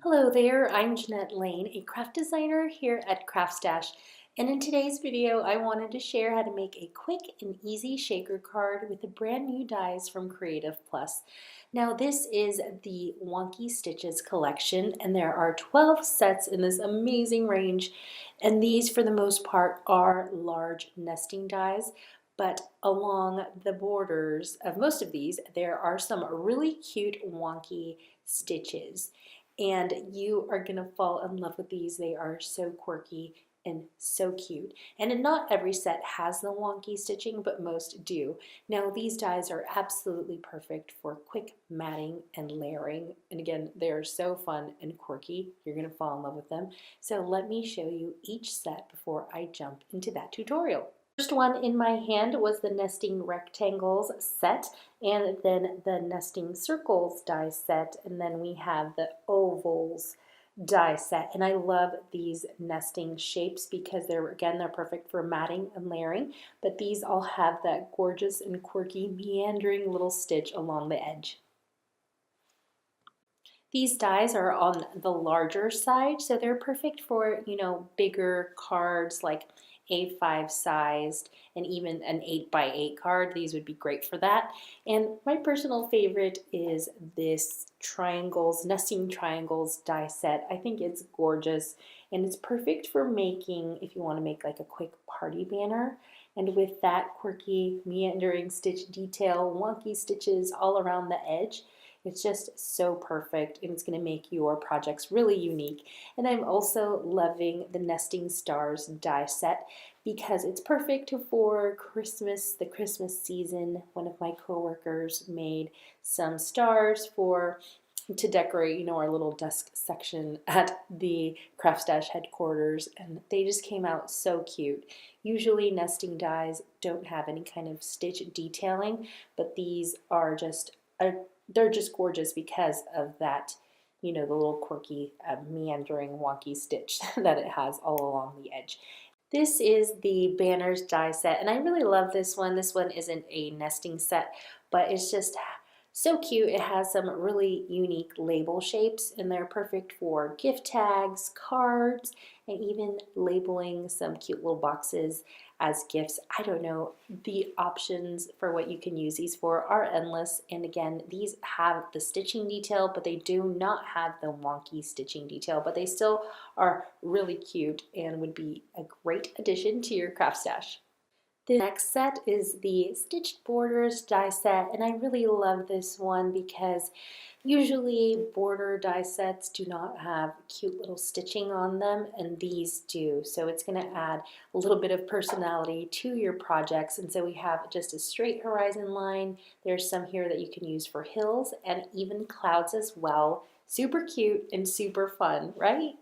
Hello there, I'm Janette Lane, a craft designer here at CraftStash. And in today's video, I wanted to share how to make a quick and easy shaker card with the brand new dies from Creative Plus. Now this is the Wonky Stitches collection, and there are 12 sets in this amazing range. And these, for the most part, are large nesting dies. But along the borders of most of these, there are some really cute wonky stitches, and you are gonna fall in love with these. They are so quirky and so cute. And not every set has the wonky stitching, but most do. Now these dies are absolutely perfect for quick matting and layering. And again, they're so fun and quirky. You're gonna fall in love with them. So let me show you each set before I jump into that tutorial. First one in my hand was the nesting rectangles set, and then the nesting circles die set, and then we have the ovals die set. And I love these nesting shapes because they're perfect for matting and layering, but these all have that gorgeous and quirky meandering little stitch along the edge. These dies are on the larger side, so they're perfect for, bigger cards like A5 sized and even an 8x8 card. These would be great for that. And my personal favorite is this nesting triangles die set. I think it's gorgeous, and it's perfect for making, if you want to make like a quick party banner. And with that quirky meandering stitch detail, wonky stitches all around the edge, it's just so perfect, and it's going to make your projects really unique. And I'm also loving the Nesting Stars die set because it's perfect for Christmas, the Christmas season. One of my coworkers made some stars to decorate, our little desk section at the CraftStash headquarters, and they just came out so cute. Usually nesting dies don't have any kind of stitch detailing, but these are they're just gorgeous because of that, the little quirky meandering wonky stitch that it has all along the edge. This is the banners die set, and I really love this one. This one isn't a nesting set, but it's just so cute. It has some really unique label shapes, and they're perfect for gift tags, cards, and even labeling some cute little boxes as gifts. I don't know, the options for what you can use these for are endless. And again, these have the stitching detail, but they do not have the wonky stitching detail, but they still are really cute and would be a great addition to your craft stash. The next set is the Stitched Borders die set, and I really love this one because usually border die sets do not have cute little stitching on them, and these do. So it's going to add a little bit of personality to your projects. And so we have just a straight horizon line. There's some here that you can use for hills and even clouds as well. Super cute and super fun, right?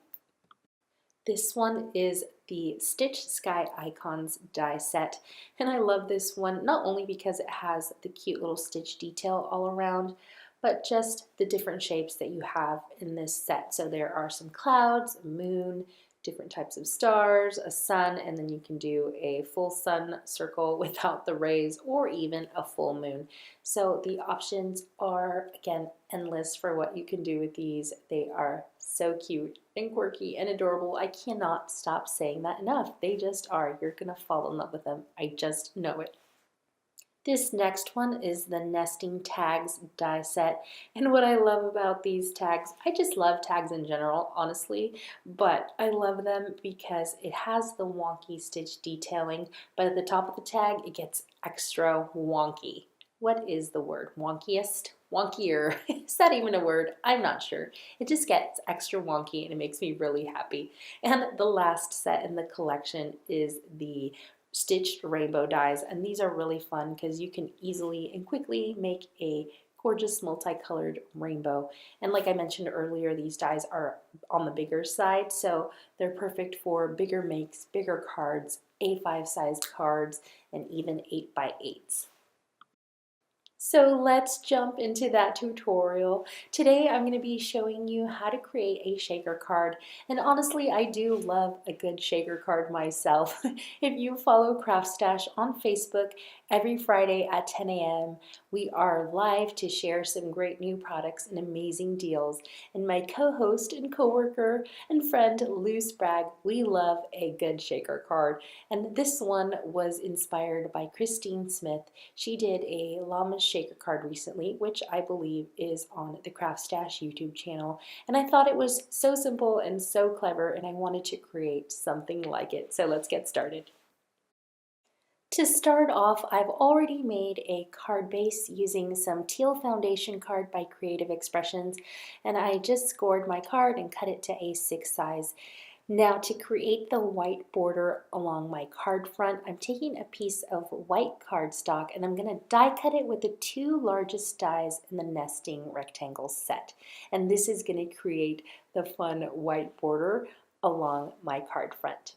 This one is the Stitch Sky Icons die set, and I love this one not only because it has the cute little stitch detail all around, but just the different shapes that you have in this set. So there are some clouds, a moon, different types of stars, a sun, and then you can do a full sun circle without the rays, or even a full moon. So the options are, again, endless for what you can do with these. They are so cute and quirky and adorable. I cannot stop saying that enough. They just are. You're gonna fall in love with them. I just know it. This next one is the Nesting Tags die set, and what I love about these tags, I just love tags in general, honestly, but I love them because it has the wonky stitch detailing, but at the top of the tag it gets extra wonky. What is the word? Wonkiest? Wonkier? Is that even a word? I'm not sure. It just gets extra wonky and it makes me really happy. And the last set in the collection is the stitched rainbow dies, and these are really fun because you can easily and quickly make a gorgeous multicolored rainbow. And like I mentioned earlier, these dies are on the bigger side, so they're perfect for bigger makes, bigger cards, A5 sized cards, and even 8x8s. So let's jump into that tutorial. Today I'm going to be showing you how to create a shaker card. And honestly, I do love a good shaker card myself. If you follow CraftStash on Facebook, Every Friday at 10 a.m., we are live to share some great new products and amazing deals. And my co-host and coworker and friend Lou Sprague, we love a good shaker card. And this one was inspired by Christine Smith. She did a llama shaker card recently, which I believe is on the CraftStash YouTube channel. And I thought it was so simple and so clever, and I wanted to create something like it. So let's get started. To start off, I've already made a card base using some teal foundation card by Creative Expressions, and I just scored my card and cut it to A6 size. Now to create the white border along my card front, I'm taking a piece of white cardstock and I'm going to die cut it with the two largest dies in the nesting rectangle set. And this is going to create the fun white border along my card front.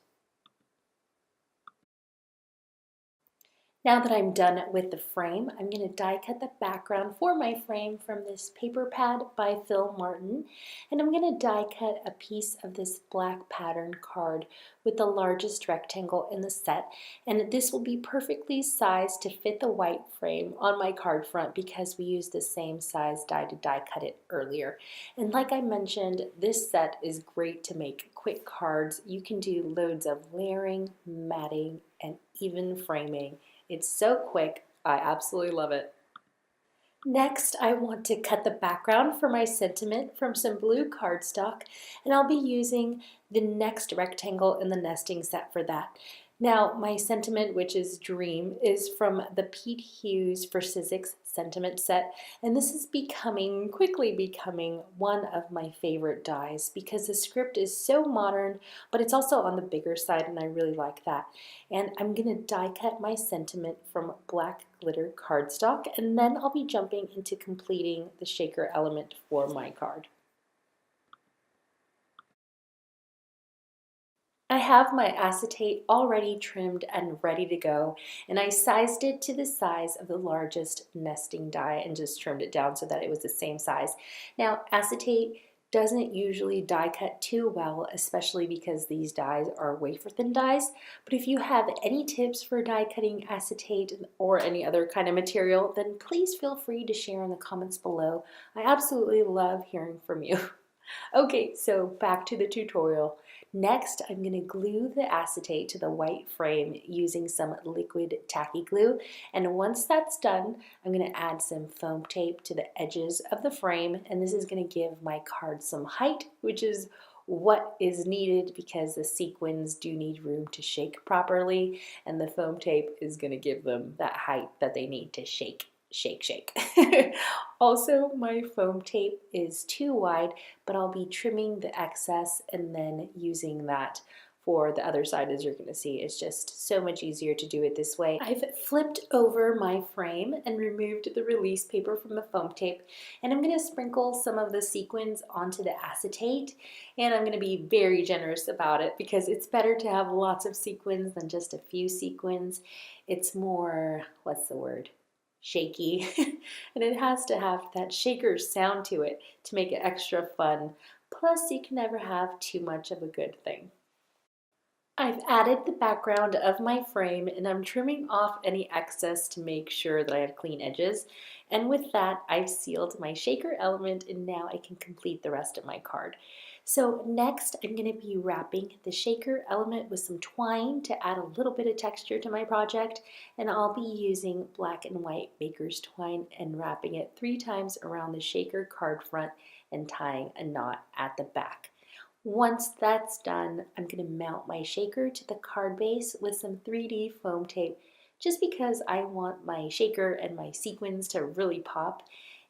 Now that I'm done with the frame, I'm going to die cut the background for my frame from this paper pad by Phil Martin. And I'm going to die cut a piece of this black pattern card with the largest rectangle in the set. And this will be perfectly sized to fit the white frame on my card front because we used the same size die to die cut it earlier. And like I mentioned, this set is great to make quick cards. You can do loads of layering, matting, and even framing. It's so quick, I absolutely love it. Next, I want to cut the background for my sentiment from some blue cardstock, and I'll be using the next rectangle in the nesting set for that. Now, my sentiment, which is Dream, is from the Pete Hughes for Sizzix sentiment set, and this is quickly becoming one of my favorite dies because the script is so modern, but it's also on the bigger side, and I really like that. And I'm going to die cut my sentiment from black glitter cardstock, and then I'll be jumping into completing the shaker element for my card. I have my acetate already trimmed and ready to go, and I sized it to the size of the largest nesting die and just trimmed it down so that it was the same size. Now, acetate doesn't usually die cut too well, especially because these dies are wafer thin dies, but if you have any tips for die cutting acetate or any other kind of material, then please feel free to share in the comments below. I absolutely love hearing from you. Okay, so back to the tutorial. Next, I'm going to glue the acetate to the white frame using some liquid tacky glue. And once that's done, I'm going to add some foam tape to the edges of the frame. And this is going to give my card some height, which is what is needed because the sequins do need room to shake properly. And the foam tape is going to give them that height that they need to shake. Also, my foam tape is too wide, but I'll be trimming the excess and then using that for the other side. As you're going to see, it's just so much easier to do it this way. I've flipped over my frame and removed the release paper from the foam tape, and I'm going to sprinkle some of the sequins onto the acetate, and I'm going to be very generous about it because it's better to have lots of sequins than just a few sequins. It's more, what's the word? Shaky, and it has to have that shaker sound to it to make it extra fun. Plus, you can never have too much of a good thing. I've added the background of my frame and I'm trimming off any excess to make sure that I have clean edges. And with that, I've sealed my shaker element and now I can complete the rest of my card. So next, I'm going to be wrapping the shaker element with some twine to add a little bit of texture to my project. And I'll be using black and white baker's twine and wrapping it 3 times around the shaker card front and tying a knot at the back. Once that's done, I'm going to mount my shaker to the card base with some 3D foam tape just because I want my shaker and my sequins to really pop.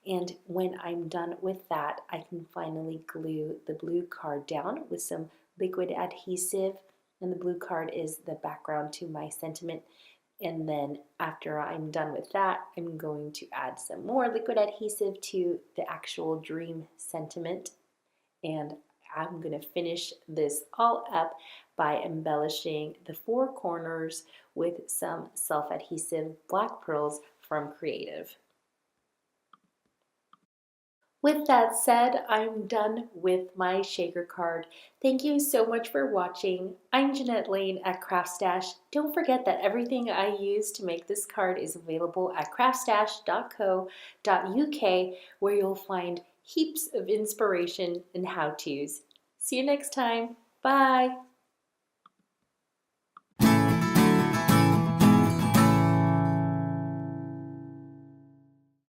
And when I'm done with that, I can finally glue the blue card down with some liquid adhesive. And the blue card is the background to my sentiment. And then after I'm done with that, I'm going to add some more liquid adhesive to the actual dream sentiment. And I'm going to finish this all up by embellishing the 4 corners with some self-adhesive black pearls from Creative. With that said, I'm done with my shaker card. Thank you so much for watching. I'm Janette Lane at CraftStash. Don't forget that everything I use to make this card is available at craftstash.co.uk, where you'll find heaps of inspiration and how-tos. See you next time. Bye.